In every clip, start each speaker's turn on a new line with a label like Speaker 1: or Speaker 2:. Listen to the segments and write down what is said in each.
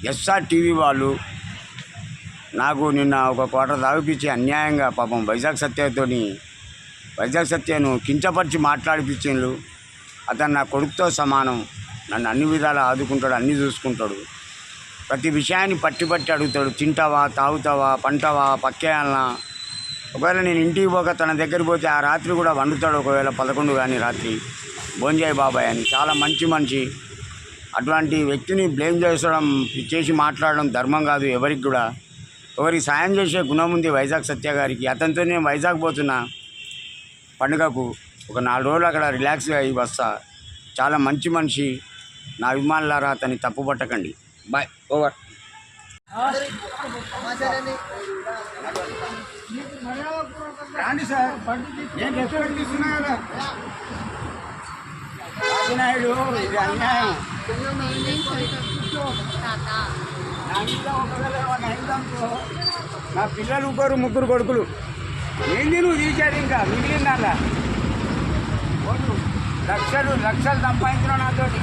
Speaker 1: SR TV వాళ్ళు నాకు నిన్న ఒక క్వార్టర్ తాగిపించి అన్యాయంగా పాపం వైజాగ్ సత్యను కించపరిచి మాట్లాడిపించిండ్రు. అతను నా కొడుకుతో సమానం, నన్ను అన్ని విధాలు ఆదుకుంటాడు, అన్నీ చూసుకుంటాడు. ప్రతి విషయాన్ని పట్టి అడుగుతాడు. తింటావా, తాగుతావా, పంటావా, పక్కేయాలనా. ఒకవేళ నేను ఇంటికి పోక తన దగ్గరికి పోతే ఆ రాత్రి కూడా వండుతాడు. ఒకవేళ 11 కానీ రాత్రి భోంజయ్ బాబాయ్ అని చాలా మంచి మనిషి. అటువంటి వ్యక్తిని బ్లేమ్ చేసి మాట్లాడడం ధర్మం కాదు. ఎవరికి కూడా ఒకరికి సాయం చేసే గుణం ఉంది వైజాగ్ సత్య గారికి. అతనితో నేను వైజాగ్ పోతున్నా పండుగకు, ఒక 4 రోజులు అక్కడ రిలాక్స్గా అయ్యి వస్తా. చాలా మంచి మనిషి. నా అభిమానులారా అతన్ని తప్పు పట్టకండి. Bye, over. రాండి సార్, నేను రెస్పెక్ట్ తీసుకున్నా కదా. రాజనాయుడు, ఇది అన్యాయం. నా పిల్లలు 3 కొడుకులు. ఏంది నువ్వు తీసాడు, ఇంకా మిగిలిందా లక్షలు సంపాదించిన నాతోటి.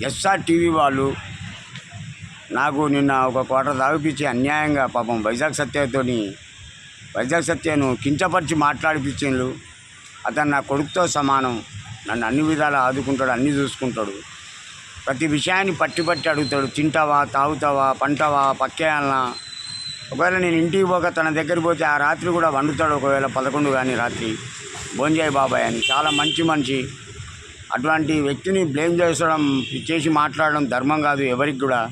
Speaker 1: ఎస్ఆర్ టీవీ వాళ్ళు నాకు నిన్న ఒక క్వార్టర్ తాగిపించి అన్యాయంగా పాపం వైజాగ్ సత్యను కించపరిచి మాట్లాడిపించిండ్రు. అతను నా కొడుకుతో సమానం, నన్ను అన్ని విధాలు ఆదుకుంటాడు, అన్నీ చూసుకుంటాడు. ప్రతి విషయాన్ని పట్టి అడుగుతాడు. తింటావా, తాగుతావా, పంటావా, పక్కేయాలనా. ఒకవేళ నేను ఇంటికి పోక తన దగ్గరికి పోతే ఆ రాత్రి కూడా వండుతాడు. ఒకవేళ 11 కానీ రాత్రి భోంజయ్ బాబాయ్ అని చాలా మంచి మనిషి. అటువంటి వ్యక్తిని బ్లేమ్ చేసి మాట్లాడడం ధర్మం కాదు. ఎవరికి కూడా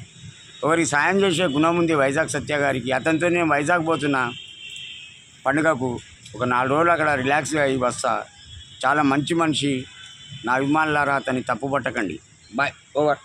Speaker 1: ఒకరికి సాయం చేసే గుణం ఉంది వైజాగ్ సత్య గారికి. అతనితో నేను వైజాగ్ పోతున్నా పండుగకు, ఒక 4 రోజులు అక్కడ రిలాక్స్గా అయ్యి వస్తా. చాలా మంచి మనిషి. నా అభిమానులారా అతన్ని తప్పు పట్టకండి. Bye, over.